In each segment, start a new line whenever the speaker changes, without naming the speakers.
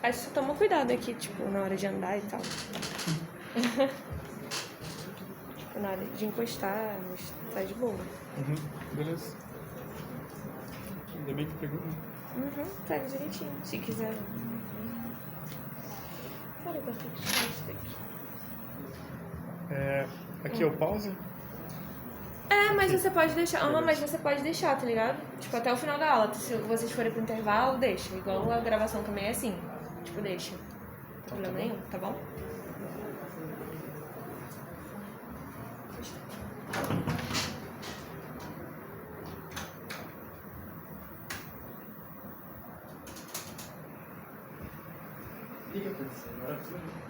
Mas só toma cuidado aqui, tipo, na hora de andar e tal. Tipo, na hora de encostar, mas tá de boa.
Beleza. Ainda bem que pegou.
Pega direitinho, se quiser. Cara, eu vou ter que tirar isso daqui.
Aqui é o pause?
Mas você pode deixar. Mas você pode deixar, tá ligado? Tipo, até o final da aula. Se vocês forem pro intervalo, deixa. Igual a gravação também é assim. Tipo, deixa. Não tem problema nenhum, tá bom?
Liga pra você, agora tudo.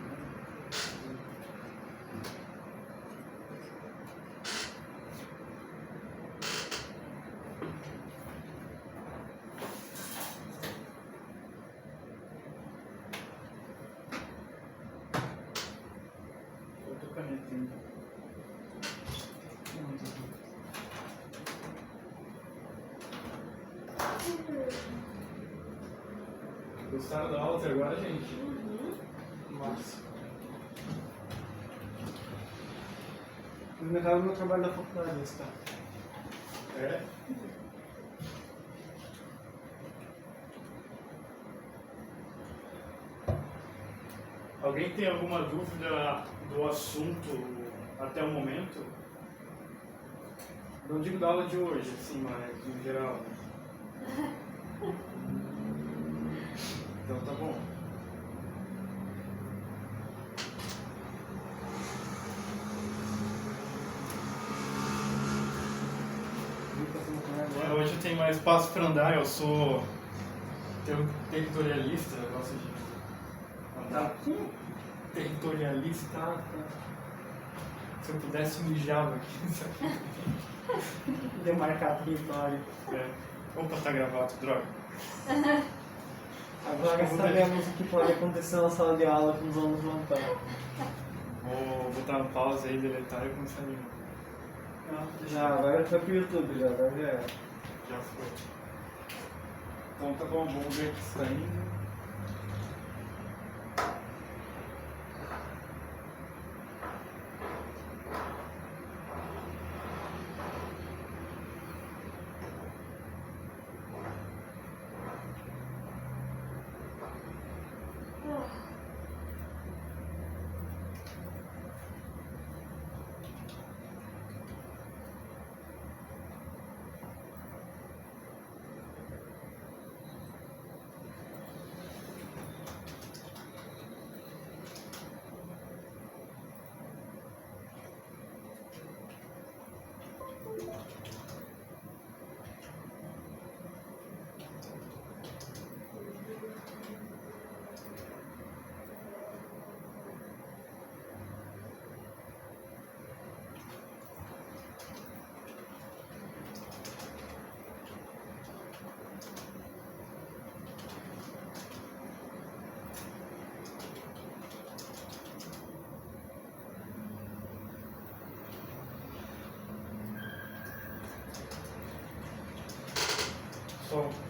Outra canetinha. Gostaram da aula até agora, gente? Massa. Vocês me acabaram no meu trabalho da faculdade, esse tá? É? Alguém tem alguma dúvida do assunto até o momento? Não digo da aula de hoje, assim, mas no geral. Então tá bom. Hoje tem mais espaço para andar, eu sou territorialista, eu gosto de andar. Territorialista. Se eu pudesse mijava aqui.
Demarcar território.
Opa, tá gravado, droga.
Agora sabemos o que pode acontecer na sala de aula que nos vamos montar.
Vou botar no pause aí, deletar e começar de novo.
Já, agora foi pro YouTube, já, agora já era.
Já foi. Então tá bom, vamos ver aqui saindo.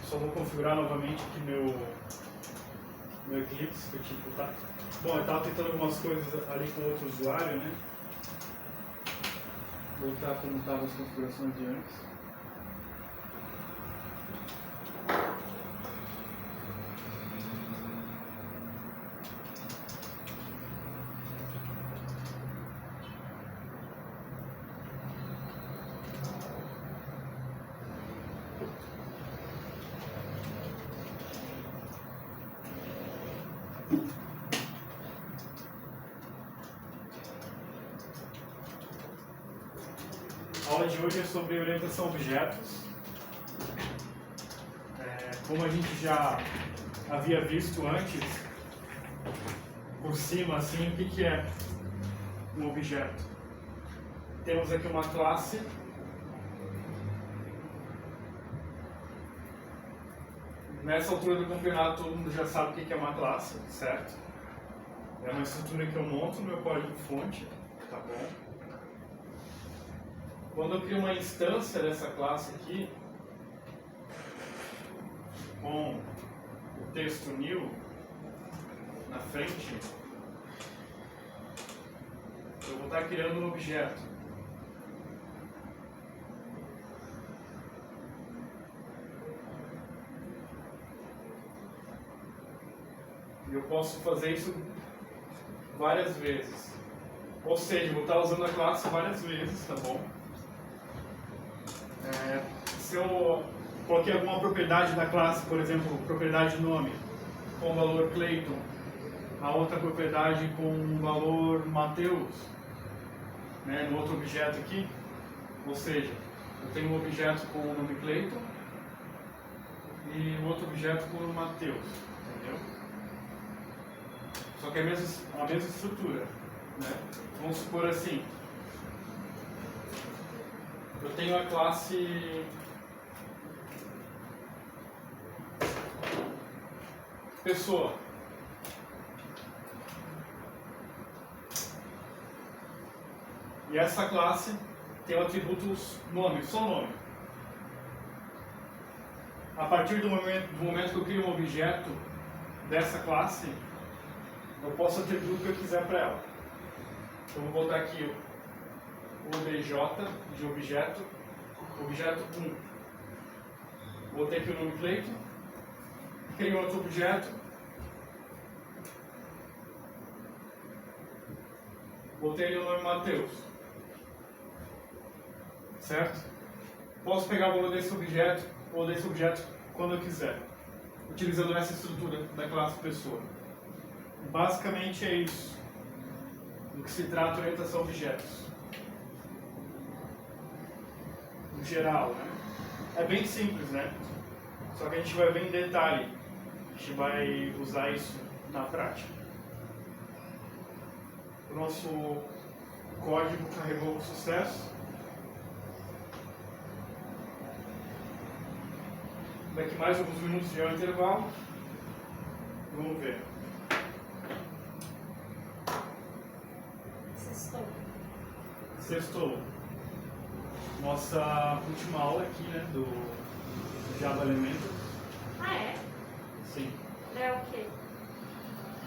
Só vou configurar novamente aqui meu Eclipse, que eu tinha que botar. Bom, eu estava tentando algumas coisas ali com outro usuário, né? Voltar como estavam as configurações de antes. A aula de hoje é sobre orientação a objetos. Como a gente já havia visto antes, por cima, assim, o que é um objeto? Temos aqui uma classe. Nessa altura do campeonato, todo mundo já sabe o que é uma classe, certo? É uma estrutura que eu monto no meu código-fonte, tá bom? Quando eu crio uma instância dessa classe aqui, com o texto new na frente, eu vou estar criando um objeto. E eu posso fazer isso várias vezes. Ou seja, eu vou estar usando a classe várias vezes, tá bom? Se eu coloquei alguma propriedade da classe, por exemplo, propriedade nome, com o valor Clayton, a outra propriedade com o valor Mateus, né, no outro objeto aqui, ou seja, eu tenho um objeto com o nome Clayton e um outro objeto com o nome Mateus, entendeu? Só que é a mesma estrutura, né? Vamos supor assim, eu tenho a classe pessoa. E essa classe tem o atributo nome, só nome. A partir do momento que eu crio um objeto dessa classe, eu posso atribuir o que eu quiser para ela. Então eu vou botar aqui o obj de objeto 1. Botei aqui o nome Clayton, crio outro objeto, botei ali o nome Mateus, certo? Posso pegar o valor desse objeto ou desse objeto quando eu quiser, utilizando essa estrutura da classe pessoa. Basicamente é isso do que se trata a orientação a objetos. No geral, né? É bem simples, né? Só que a gente vai ver em detalhe. A gente vai usar isso na prática. O nosso código carregou com sucesso. Daqui mais alguns minutos já é o intervalo. Vamos ver. Sextou. Nossa última aula aqui, né, do Java Elementor.
Ah, é?
Sim.
É o quê?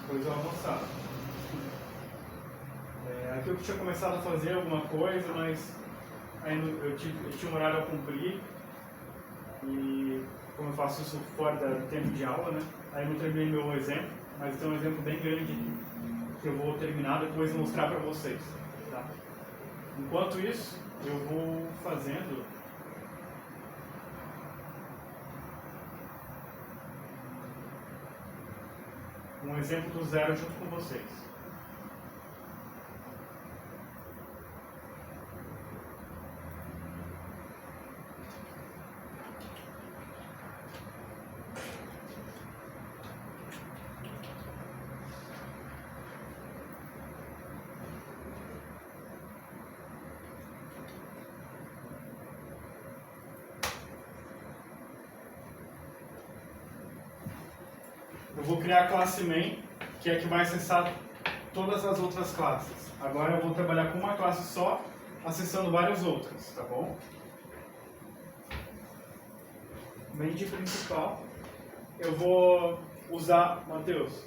Coisa avançada. Aqui eu tinha começado a fazer alguma coisa, mas ainda eu tinha um horário a cumprir. E como eu faço isso fora do tempo de aula, né, aí eu não terminei meu exemplo, mas tem um exemplo bem grande aqui, que eu vou terminar depois e mostrar para vocês. Tá? Enquanto isso, eu vou fazendo um exemplo do zero junto com vocês. Eu vou criar a classe main, que é a que vai acessar todas as outras classes. Agora eu vou trabalhar com uma classe só, acessando várias outras, tá bom? Main de principal, eu vou usar, Mateus,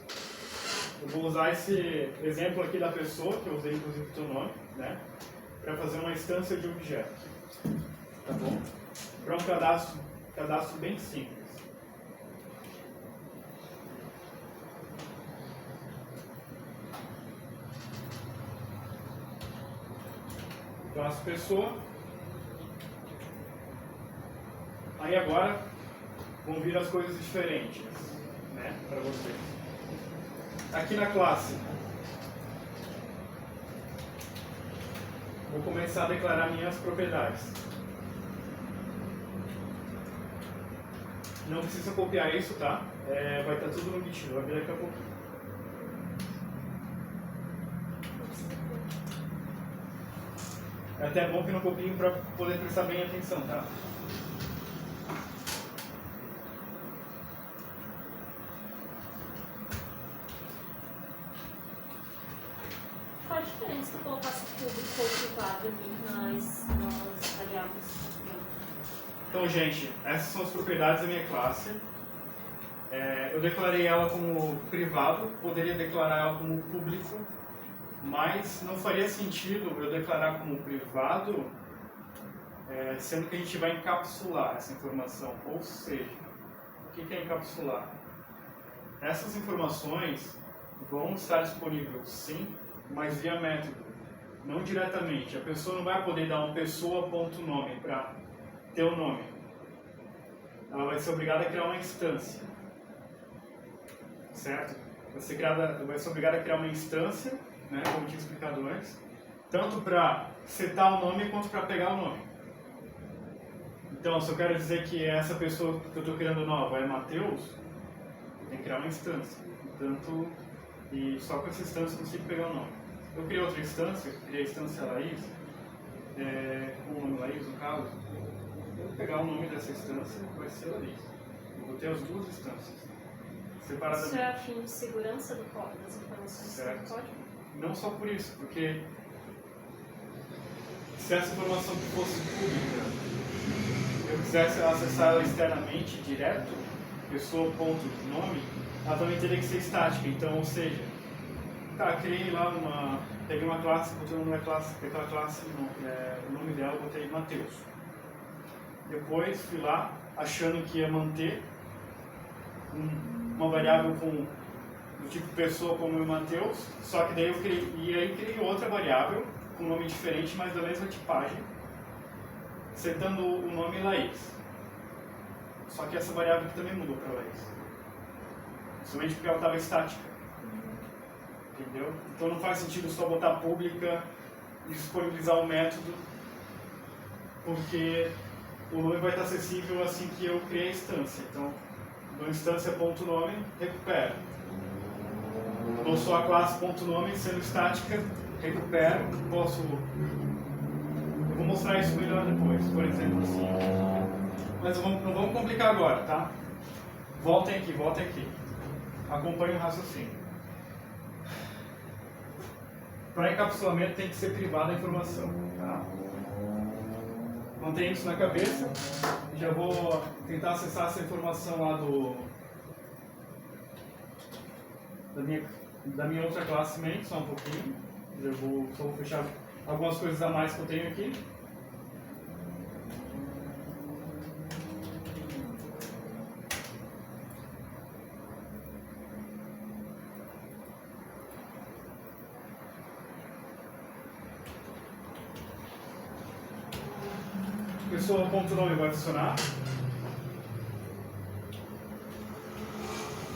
eu vou usar esse exemplo aqui da pessoa, que eu usei inclusive o teu nome, né? Para fazer uma instância de objeto, tá bom? Para um cadastro bem simples. Classe pessoa. Aí agora vão vir as coisas diferentes, né, para vocês. Aqui na classe, vou começar a declarar minhas propriedades. Não precisa copiar isso, tá? Vai estar tudo no GitHub, vai vir daqui a pouquinho. É até bom que não copiem para poder prestar bem atenção, tá?
Qual a diferença se colocasse público ou privado ali nas variáveis?
Então, gente, essas são as propriedades da minha classe. Eu declarei ela como privado, poderia declarar ela como público, mas não faria sentido eu declarar como privado, sendo que a gente vai encapsular essa informação. Ou seja, o que é encapsular? Essas informações vão estar disponíveis sim, mas via método, não diretamente. A pessoa não vai poder dar um pessoa.nome para ter o nome. Ela vai ser obrigada a criar uma instância. Certo? Vai ser obrigada a criar uma instância, né, como tinha explicado antes, tanto para setar o nome quanto para pegar o nome. Então, se eu quero dizer que essa pessoa que eu estou criando nova é Matheus, eu tenho que criar uma instância. Portanto, e só com essa instância eu consigo pegar o nome. Eu criei outra instância, criei a instância Laís, com o nome Laís, no caso. Eu vou pegar o nome dessa instância, vai ser Laís. Eu vou ter as duas instâncias.
Isso é a fim de segurança do código, das informações do código?
Não só por isso, porque se essa informação fosse pública, eu quisesse acessar ela externamente, direto, pessoa.nome, ela também teria que ser estática. Então, ou seja, criei lá peguei uma classe, botei o nome da classe, aquela classe, o nome dela, botei Matheus. Depois fui lá, achando que ia manter uma variável do tipo pessoa como o Matheus, só que daí eu criei outra variável com um nome diferente, mas da mesma tipagem, setando o nome Laís. Só que essa variável aqui também mudou para Laís, somente porque ela estava estática. Entendeu? Então não faz sentido só botar pública e disponibilizar o método, porque o nome vai estar acessível assim que eu criei a instância. Então, no instância.nome, recupero. Não só a classe.nome sendo estática, recupero. Eu vou mostrar isso melhor depois, por exemplo, assim. Mas não vamos complicar agora, tá? Voltem aqui. Acompanhem o raciocínio. Para encapsulamento tem que ser privada a informação, tá? Mantenha isso na cabeça. Já vou tentar acessar essa informação lá da minha outra classe main, só um pouquinho. Só vou fechar algumas coisas a mais que eu tenho aqui. Pessoa.nome vai funcionar.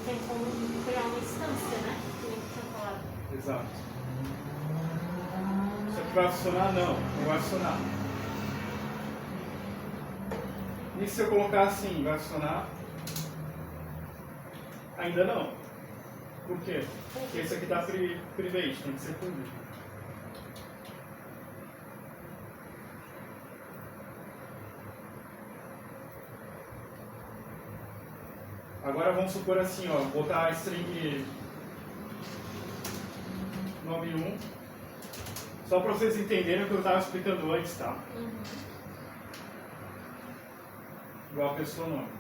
Tem como criar uma instância, né? Que nem tinha falado.
Exato. Isso aqui vai funcionar? Não vai funcionar. E se eu colocar assim, vai funcionar? Ainda não. Por quê? Porque esse aqui está private, tem que ser público. Agora vamos supor assim, ó, botar a string nome 1, só para vocês entenderem o que eu estava explicando antes, tá? Igual a pessoa nome.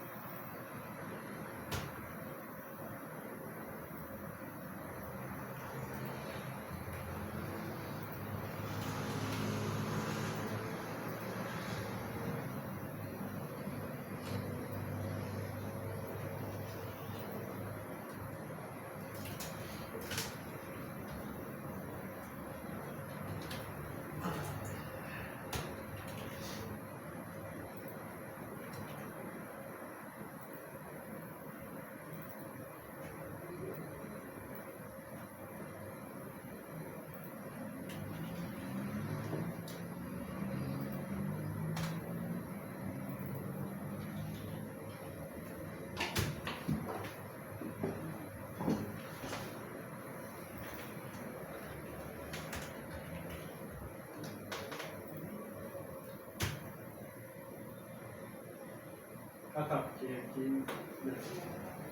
Ah tá, porque aqui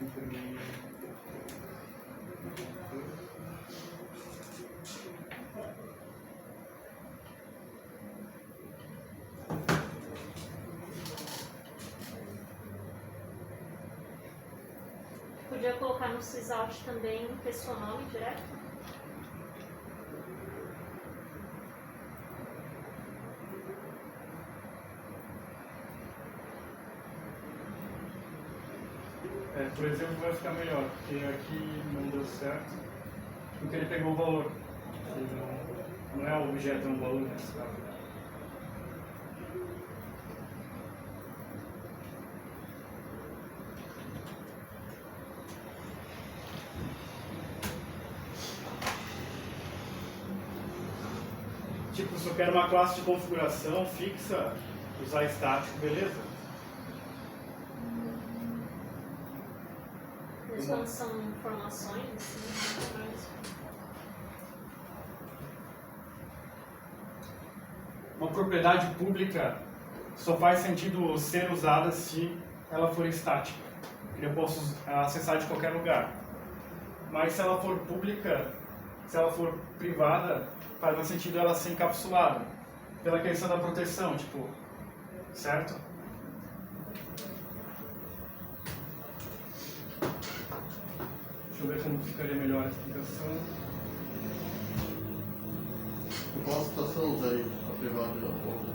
imprimir.
Podia colocar no sysout também pessoa nome direto?
Por exemplo, vai ficar melhor, porque aqui não deu certo, porque ele pegou o valor. Ele não é o objeto, é um valor nesse caso. Tipo, se eu quero uma classe de configuração fixa, usar estático, beleza?
Mas quando são informações, assim, mais...
Uma propriedade pública só faz sentido ser usada se ela for estática. Eu posso acessar de qualquer lugar. Mas se ela for pública, se ela for privada, faz mais sentido ela ser encapsulada. Pela questão da proteção, tipo, certo? Deixa eu ver como ficaria melhor a explicação.
Em qual situação usaria a privada e a pública?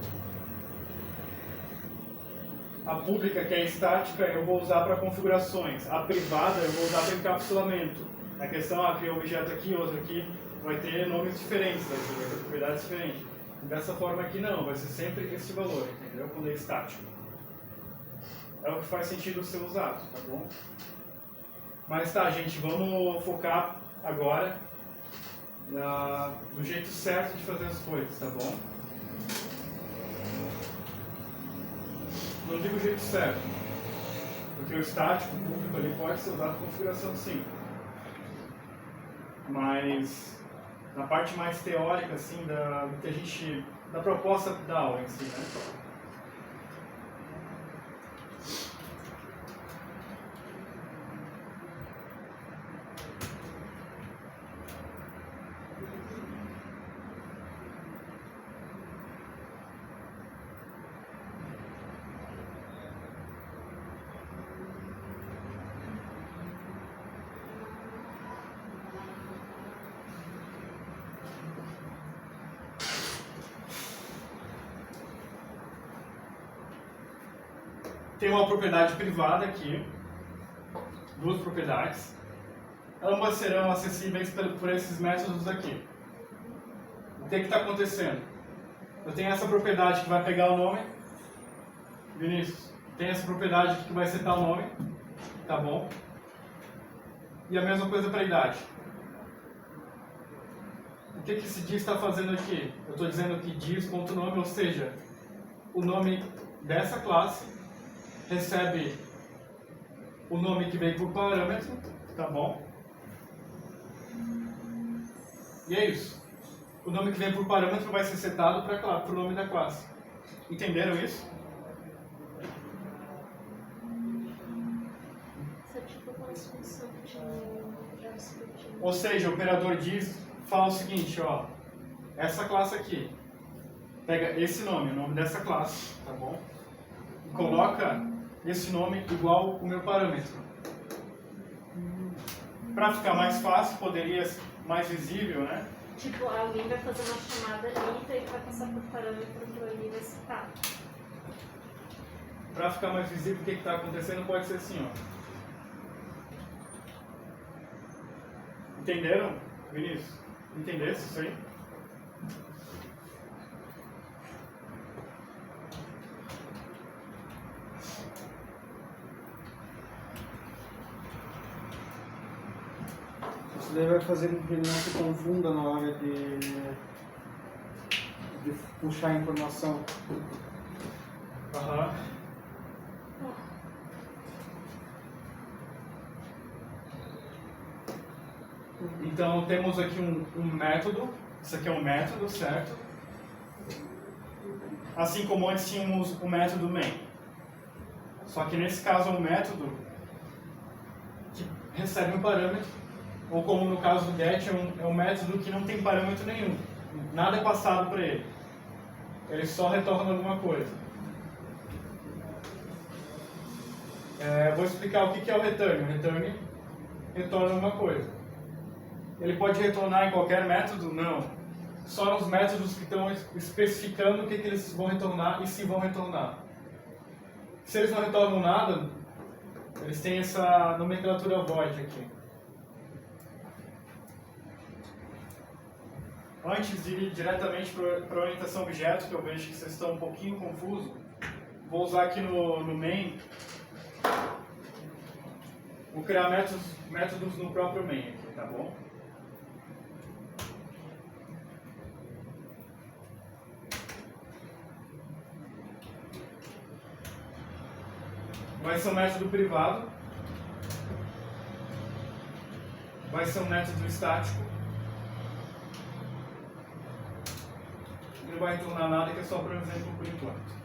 A pública, que é estática, eu vou usar para configurações. A privada, eu vou usar para encapsulamento. A questão é que um objeto aqui, outro aqui, vai ter nomes diferentes, vai ter propriedades diferentes. Dessa forma aqui não, vai ser sempre esse valor, entendeu? Quando é estático. É o que faz sentido ser usado, tá bom? Mas tá, gente, vamos focar agora no jeito certo de fazer as coisas, tá bom? Não digo o jeito certo, porque o estático, o público ali pode ser usado com configuração sim. Mas na parte mais teórica, assim, da proposta da aula em si, né? Tem uma propriedade privada aqui, duas propriedades. Ambas serão acessíveis por esses métodos aqui. O que está acontecendo? Eu tenho essa propriedade que vai pegar o nome. Vinícius, tem essa propriedade aqui que vai setar o nome. Tá bom? E a mesma coisa para a idade. O que esse diz está fazendo aqui? Eu estou dizendo que diz.nome, ou seja, o nome dessa classe recebe o nome que vem por parâmetro, tá bom? E é isso. O nome que vem por parâmetro vai ser setado para o nome da classe. Entenderam isso?
Isso é tipo uma função que tinha no JavaScript.
Ou seja, o operador diz, fala o seguinte, ó, essa classe aqui, pega esse nome, o nome dessa classe, tá bom? E coloca esse nome igual o meu parâmetro. Para ficar mais fácil, poderia ser mais visível, né?
Tipo, alguém vai fazer uma chamada ali, então ele vai passar por parâmetro que ali vai citar.
Para ficar mais visível o que está acontecendo, pode ser assim, ó. Entenderam, Vinícius? Entendesse isso aí?
Isso daí vai fazer com que ele não se confunda na hora de puxar a informação.
Aham. Então temos aqui um método, isso aqui é um método, certo? Assim como antes tínhamos o método main. Só que nesse caso é um método que recebe um parâmetro, ou como no caso do get, é um método que não tem parâmetro nenhum. Nada é passado para ele. Ele só retorna alguma coisa. Vou explicar o que é o return. O return retorna uma coisa. Ele pode retornar em qualquer método? Não. Só nos métodos que estão especificando o que eles vão retornar e se vão retornar. Se eles não retornam nada, eles têm essa nomenclatura void aqui. Antes de ir diretamente para a orientação objeto, que eu vejo que vocês estão um pouquinho confusos, vou usar aqui no main, vou criar métodos no próprio main aqui, tá bom? Vai ser um método privado, vai ser um método estático, não vai retornar nada, que é só para um exemplo por enquanto.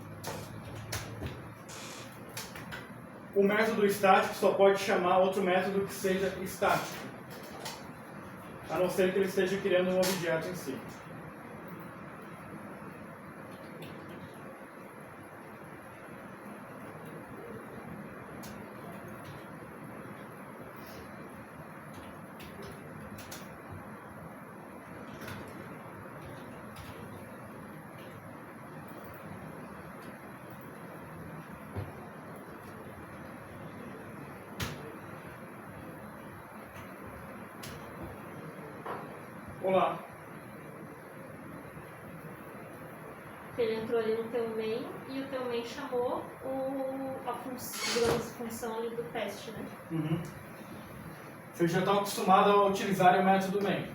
O método estático só pode chamar outro método que seja estático, a não ser que ele esteja criando um objeto em si. Olá.
Ele entrou ali no teu main e o teu main chamou a função ali do teste, né?
Uhum. Vocês já estão acostumados a utilizar o método main.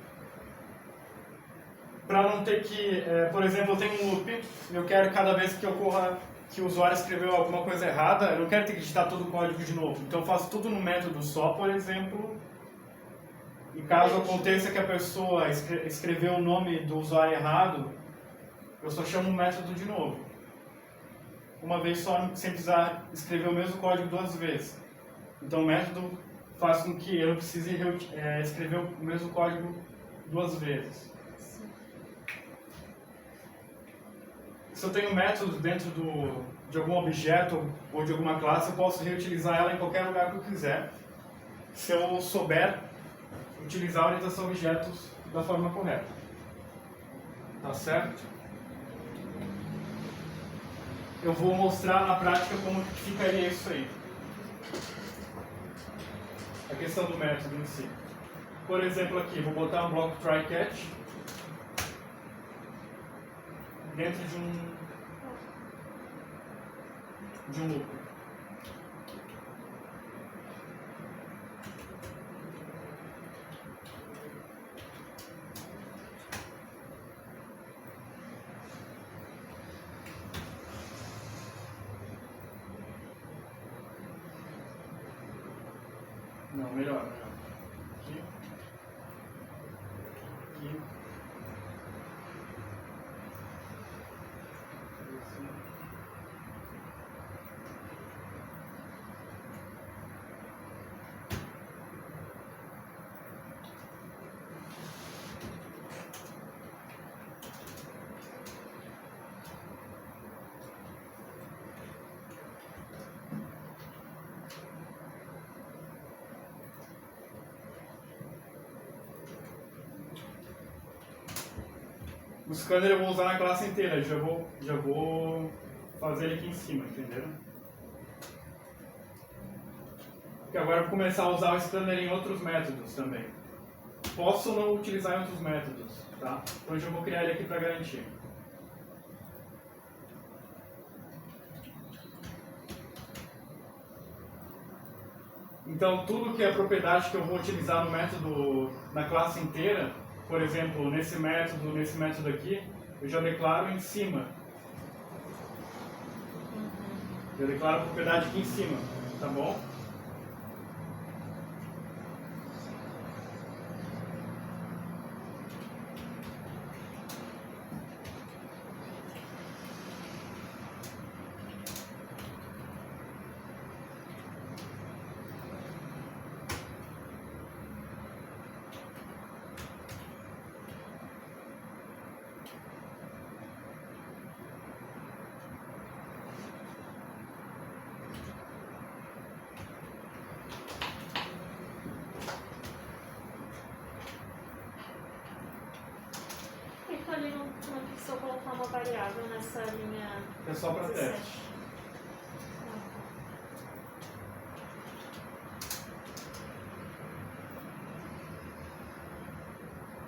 Para não ter que, por exemplo, eu tenho um loop, eu quero cada vez que ocorra que o usuário escreveu alguma coisa errada, eu não quero ter que digitar todo o código de novo. Então eu faço tudo no método só, por exemplo. E caso aconteça que a pessoa escreveu o nome do usuário errado, eu só chamo o método de novo. Uma vez só, sem precisar escrever o mesmo código duas vezes. Então o método faz com que eu não precise escrever o mesmo código duas vezes. Se eu tenho métodos dentro de algum objeto ou de alguma classe, eu posso reutilizar ela em qualquer lugar que eu quiser, se eu souber utilizar a orientação a objetos da forma correta. Tá certo? Eu vou mostrar na prática como que ficaria isso aí. A questão do método em si. Por exemplo aqui, vou botar um bloco try-catch dentro de um loop. Não, melhor. Aqui. Aqui. O scanner eu vou usar na classe inteira, já vou fazer ele aqui em cima, entenderam? Porque agora eu vou começar a usar o scanner em outros métodos também. Posso não utilizar em outros métodos, tá? Então eu já vou criar ele aqui para garantir. Então tudo que é propriedade que eu vou utilizar no método, na classe inteira, por exemplo, nesse método aqui, eu já declaro em cima. Eu declaro a propriedade aqui em cima, tá bom?
essa linha
É só para
17.
teste.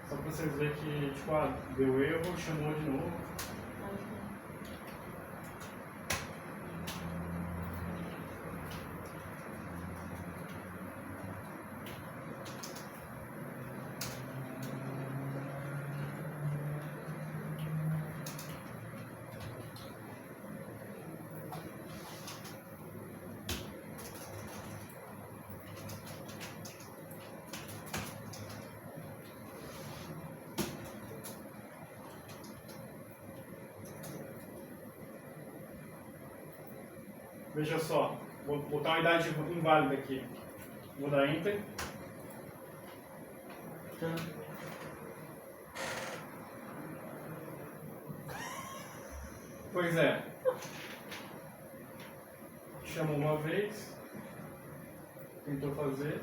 Só para vocês verem que, tipo, deu erro, chamou de novo. Veja só, vou botar uma idade inválida aqui. Vou dar Enter. Pois é. Chamou uma vez. Tentou fazer.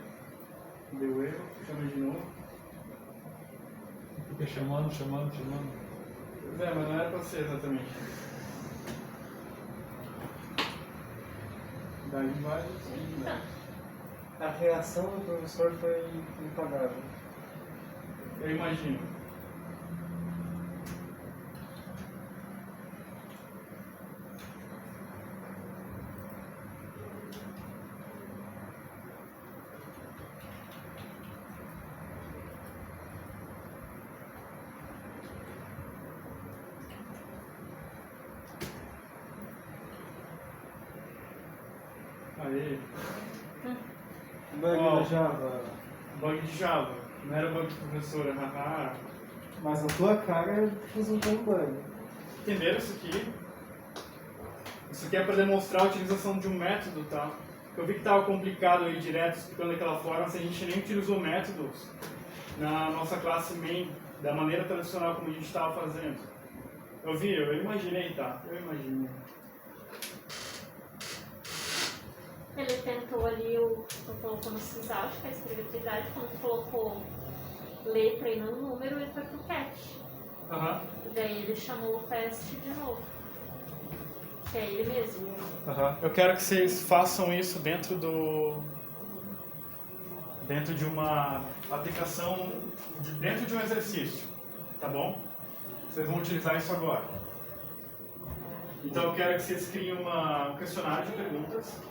Deu erro. Chama de novo.
Fica chamando.
Pois é, mas não era para ser exatamente. Idade inválida.
A reação do professor foi impagável.
Eu imagino. Aí.
Bug
Ó.
da Java.
Bug de Java. Não era bug de professora, haha.
Mas na tua cara resultou um bug.
Entenderam isso aqui? Isso aqui é para demonstrar a utilização de um método, tá? Eu vi que estava complicado aí direto explicando daquela forma, se a gente nem utilizou métodos na nossa classe main, da maneira tradicional como a gente estava fazendo. Eu imaginei, tá? Eu imaginei.
Ele tentou ali, colocou no sysalt para escrever a idade, quando colocou letra e não número, ele foi pro catch.
Aham.
Daí ele chamou o teste de novo. Que é ele mesmo.
Aham. Eu quero que vocês façam isso dentro de uma aplicação, dentro de um exercício, tá bom? Vocês vão utilizar isso agora. Então eu quero que vocês criem um questionário de perguntas.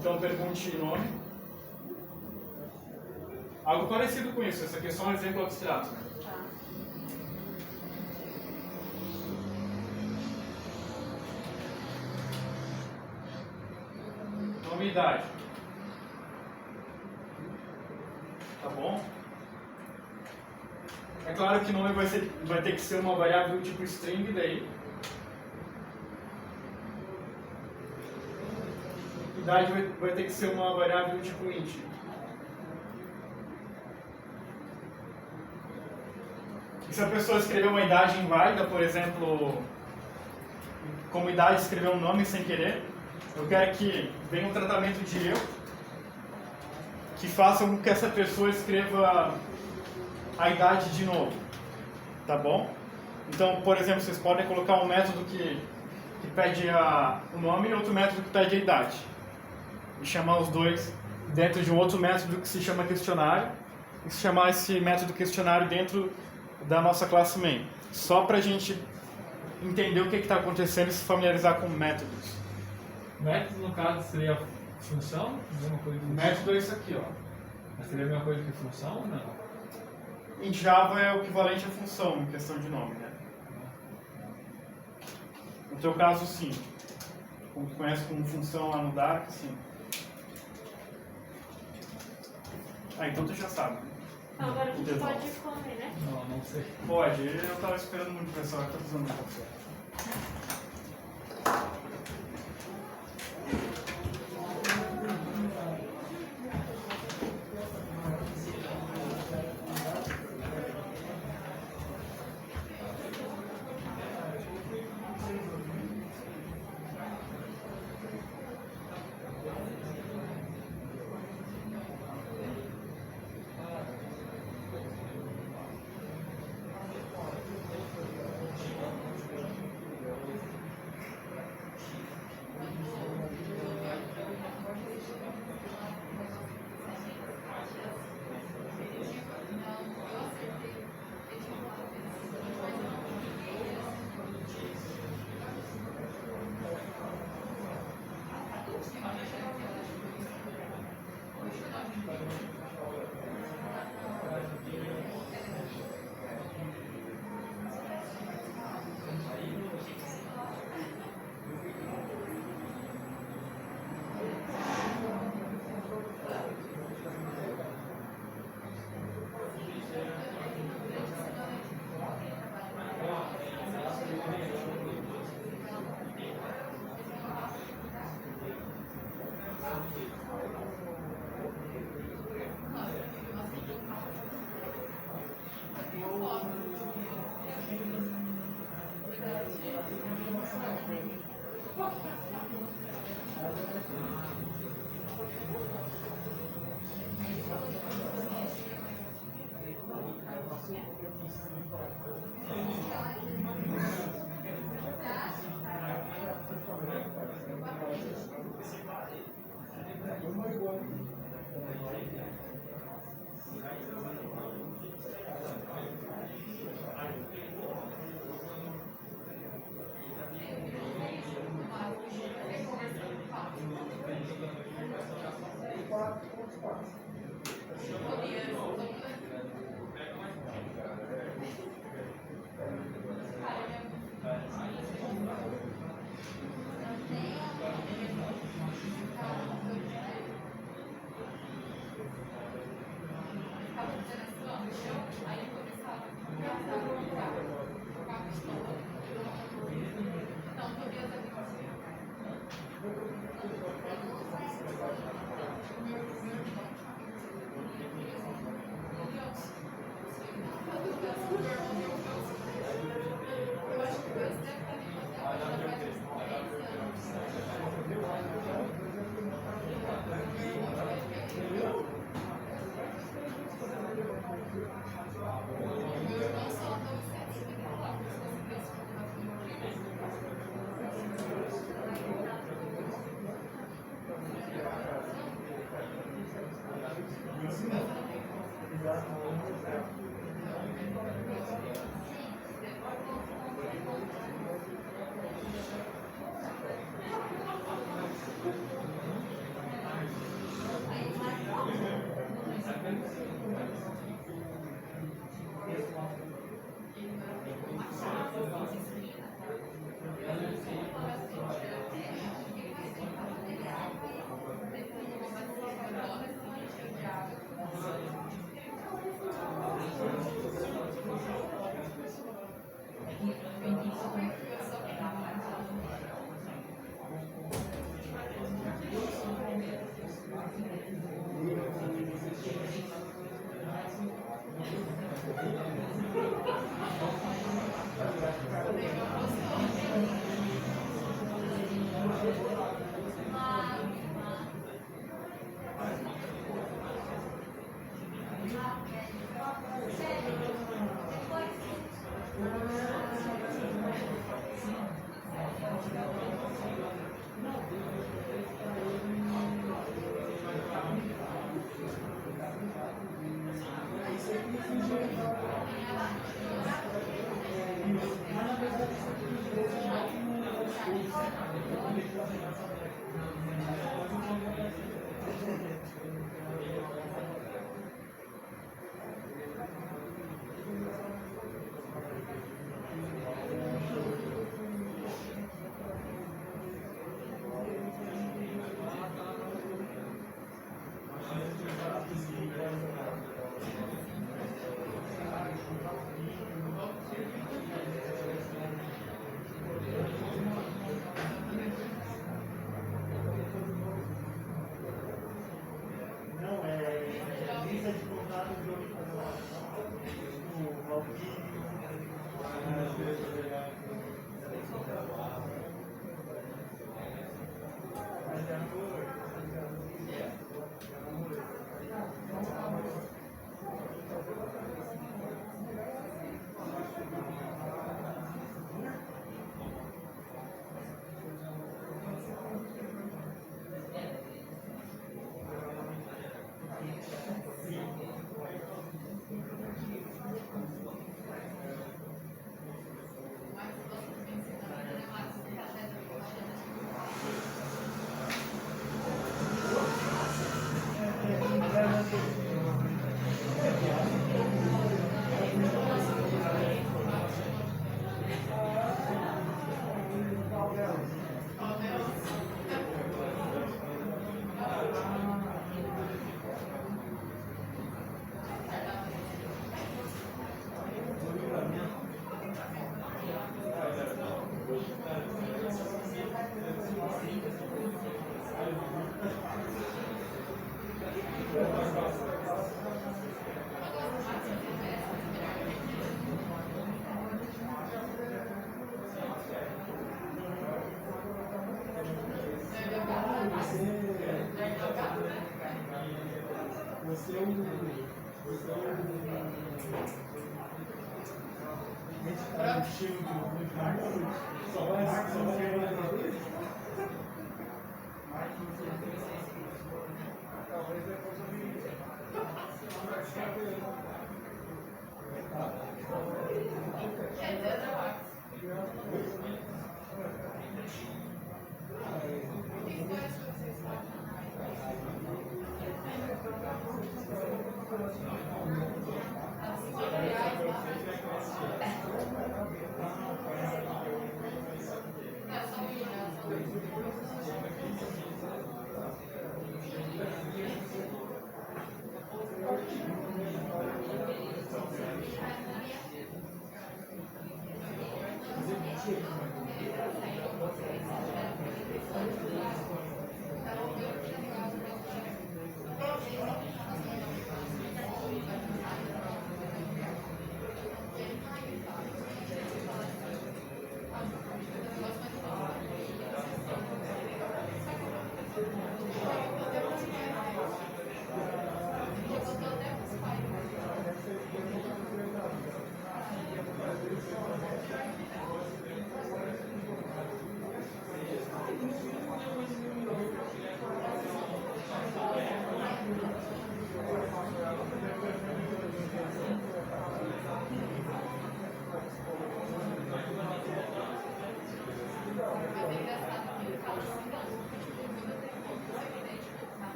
Então pergunte nome. Algo parecido com isso, esse aqui é só um exemplo abstrato.
Tá.
Nome e idade. Tá bom? É claro que nome vai ter que ser uma variável do tipo string daí. Idade vai ter que ser uma variável do tipo int. E se a pessoa escrever uma idade inválida, por exemplo, como idade escrever um nome sem querer, eu quero que venha um tratamento de erro que faça com que essa pessoa escreva a idade de novo, tá bom? Então, por exemplo, vocês podem colocar um método que pede o nome e outro método que pede a idade. E chamar os dois dentro de um outro método que se chama questionário, e chamar esse método questionário dentro da nossa classe main. Só para a gente entender o que está acontecendo e se familiarizar com métodos.
Método, no caso, seria função? Mesma coisa que função?
Método é isso aqui, ó.
Mas seria a mesma coisa que função ou não?
Em Java é o equivalente à função, em questão de nome, né? No teu caso, sim. Como tu conhece como função lá no Dark, sim. Então tu já sabe.
Então agora a gente
Devolve.
pode comer, né?
Não sei.
Pode, eu tava esperando muito o pessoal, eu tô usando um pouco certo.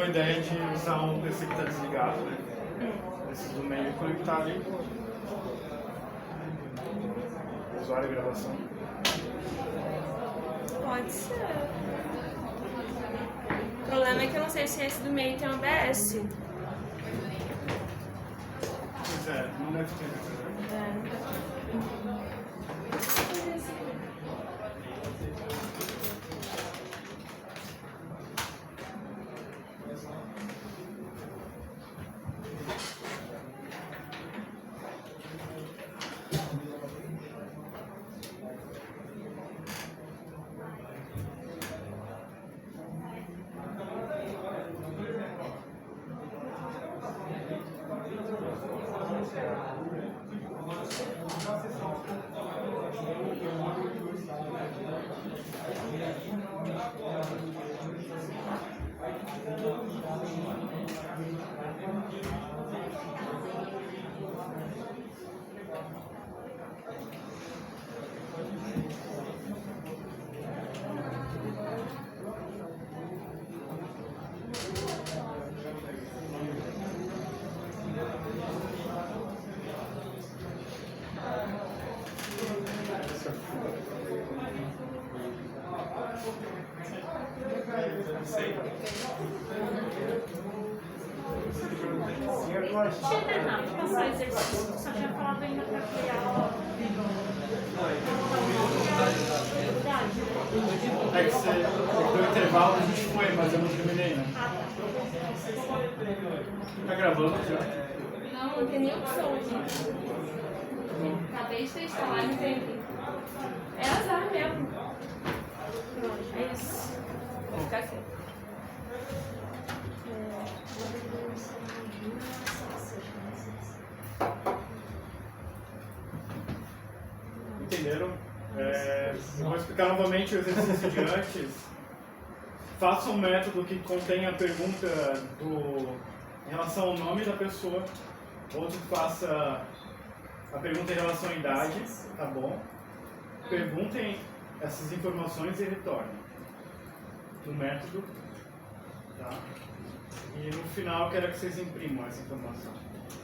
a ideia de usar um PC que está desligado, né? Esse do meio conectar ali. Usuário e gravação.
Pode ser. O problema é que eu não sei se esse do meio tem OBS.
Pois é, não deve ter.
Tinha terminado de passar o exercício, só tinha falado ainda pra criar
É que você deu intervalo, a gente foi, mas eu não terminei, né? Tá gravando já?
Não tem nem opção aqui. Acabei de testar lá, não tem. É azar mesmo. Pronto, é isso. Vou ficar assim.
Entenderam? Eu vou explicar novamente o exercício de antes. Faça um método que contenha a pergunta em relação ao nome da pessoa. Outro que faça a pergunta em relação à idade, tá bom? Perguntem essas informações e retornem no método, tá? E no final eu quero que vocês imprimam essa informação.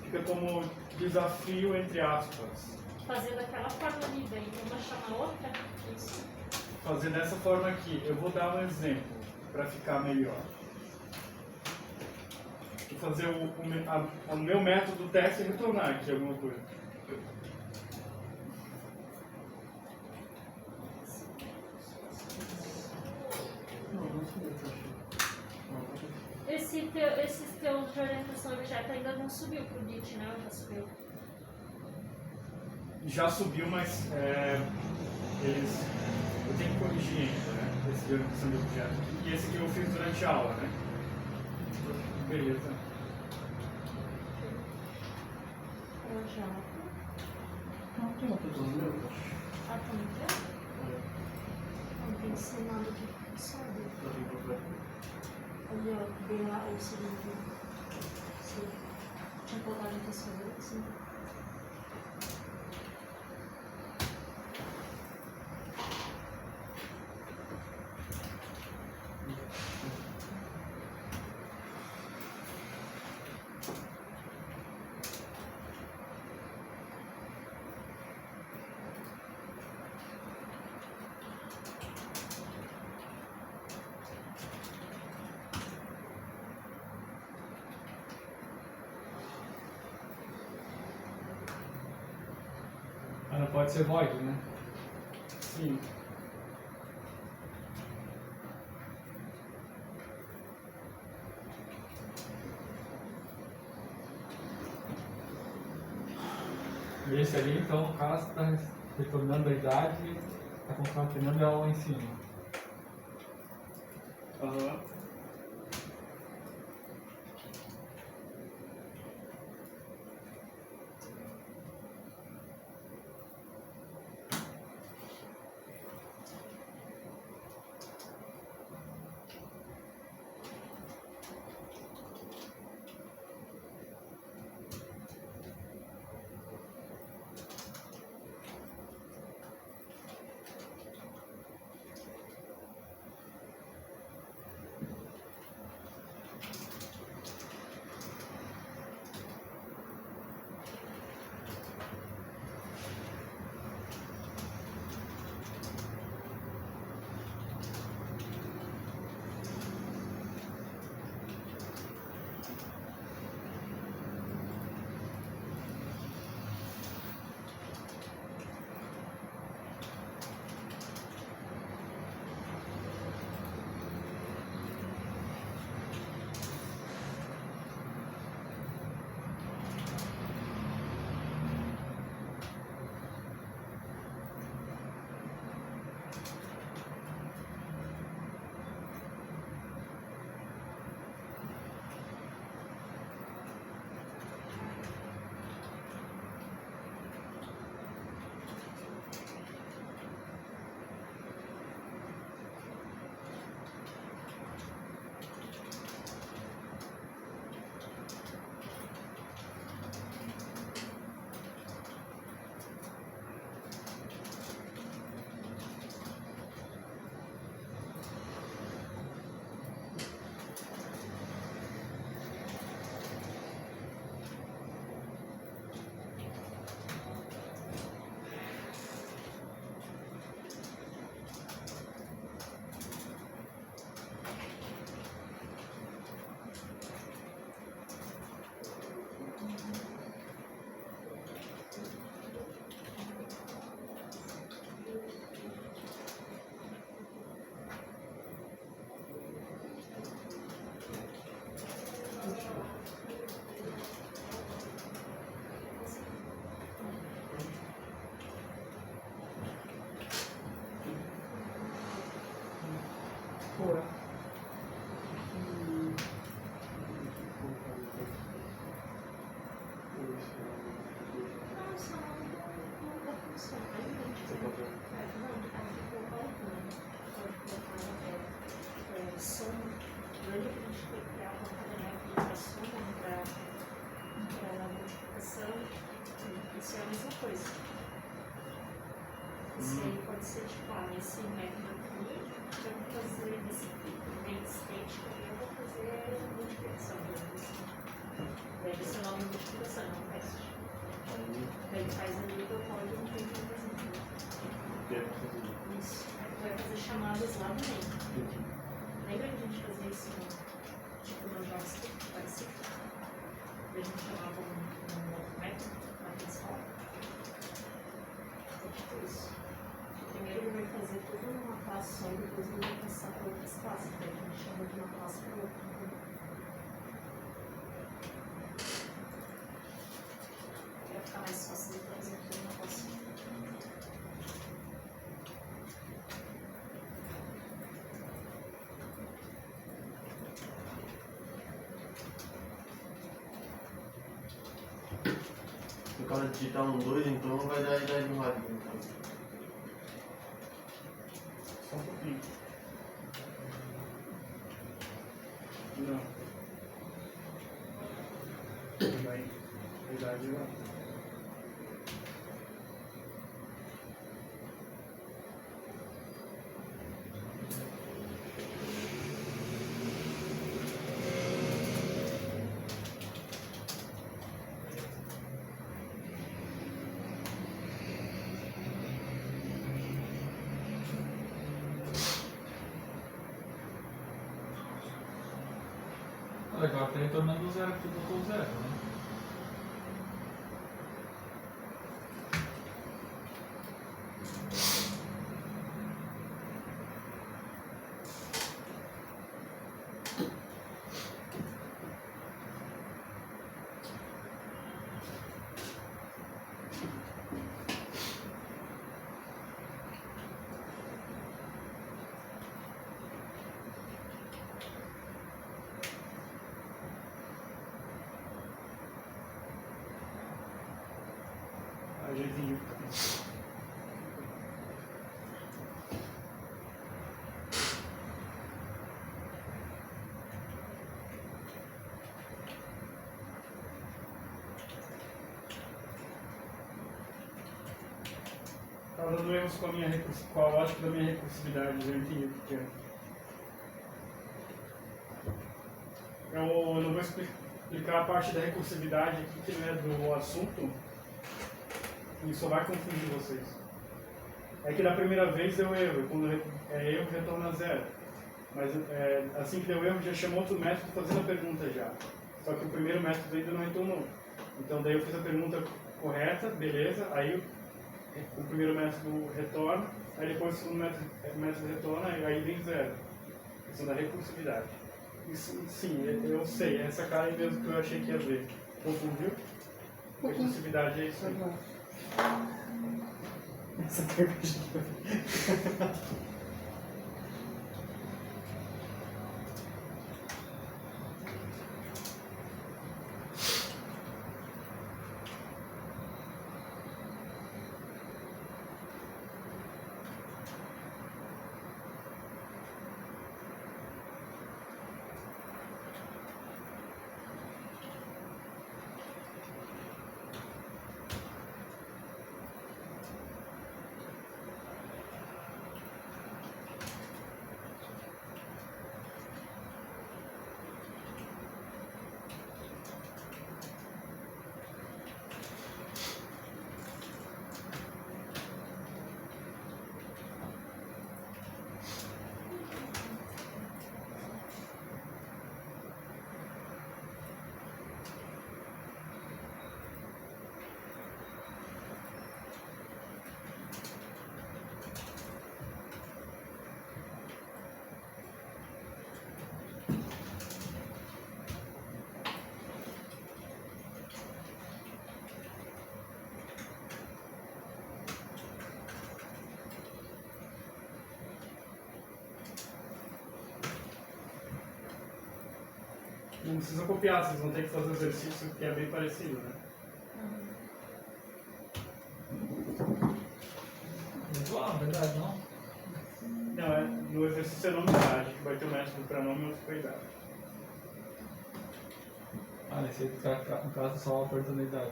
Fica como desafio entre aspas.
Fazer daquela forma ali, daí uma chama a outra. Isso.
Fazer dessa forma aqui. Eu vou dar um exemplo para ficar melhor. Vou fazer o meu método teste e retornar aqui alguma coisa.
Esses teus de orientação a objeto ainda não subiu pro Git, né? Ou já subiu?
Já subiu, mas eu tenho que corrigir ainda, né? Esse de orientação de objeto. E esse que eu fiz durante a aula, né? Beleza.
Não tem uma pessoa meu?
Ah, tá me vendo? Não tem ensinado aqui só dele. Ali, ó, bem lá, o segundo. Tinha colocado a pessoa dele, assim.
Ah, não pode ser void, né?
Sim.
E esse ali, então, no caso, está retornando a idade, está concatenando ela lá em cima.
Aham.
nesse método aqui, eu vou fazer nesse main state, eu vou fazer multiplicação. Deve ser o nome de multiplicação, não teste. Daí ele faz ali o código que tem que fazer. Isso. Tu vai fazer chamadas lá no meio. Lembra que a gente fazia isso tipo no JavaScript, parecido? A gente chamava um outro método na principal. Então, tipo isso. Primeiro ele vai fazer tudo numa classe só e depois ele vai passar para outras classes. Daí a gente chama de uma classe para outra. Vai ficar mais fácil de fazer tudo numa classe só.
Se o cara digitar um 2, então vai dar a idade do Marinho. Então.
Só um pouquinho. Não. Vai. Idade lá.
Legal, tá retornando o zero que tu botou o zero, né?
A gente tá dando erros com a lógica da minha recursividade, eu entendi o que é. Eu não vou explicar a parte da recursividade aqui, que não é do assunto, e só vai confundir vocês. É que da primeira vez deu erro, e quando é erro retorna zero. Mas assim que deu erro já chamou outro método fazendo a pergunta já. Só que o primeiro método ainda não retornou. Então daí eu fiz a pergunta correta, beleza, aí o primeiro método retorna, aí depois o segundo método retorna, e aí vem zero. Questão da recursividade. Isso, sim, eu sei, essa cara aí mesmo que eu achei que ia ver. Confundiu? Recursividade é isso aí.
Essa pergunta.
Não precisa copiar, vocês vão ter que fazer o exercício que é bem parecido, né?
Ah, verdade, não?
Não, no exercício é nome-idade, que vai ter o método para nome e outro para idade.
Ah, nesse aí, no caso, só a oportunidade.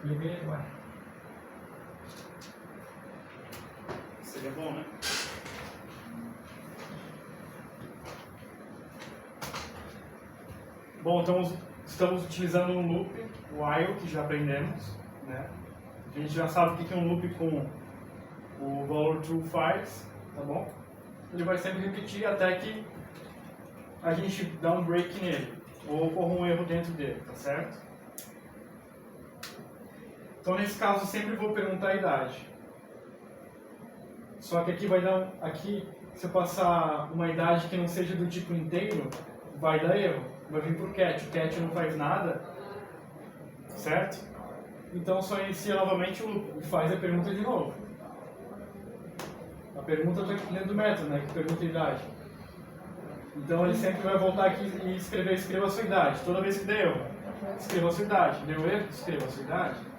Liguei, ué.
Seria bom, né? Bom, então estamos utilizando um loop, o while, que já aprendemos, né? A gente já sabe o que é um loop com o valor true faz, tá bom? Ele vai sempre repetir até que a gente dá um break nele, ou ocorra um erro dentro dele, tá certo? Então nesse caso eu sempre vou perguntar a idade. Só que aqui vai dar, aqui se eu passar uma idade que não seja do tipo inteiro, vai dar erro, vai vir por cat, o cat não faz nada, certo? Então só inicia novamente o loop, e faz a pergunta de novo. A pergunta dentro do método, né, que pergunta a idade. Então ele sempre vai voltar aqui e escreva a sua idade. Toda vez que der erro, escreva a sua idade. Deu erro, escreva a sua idade.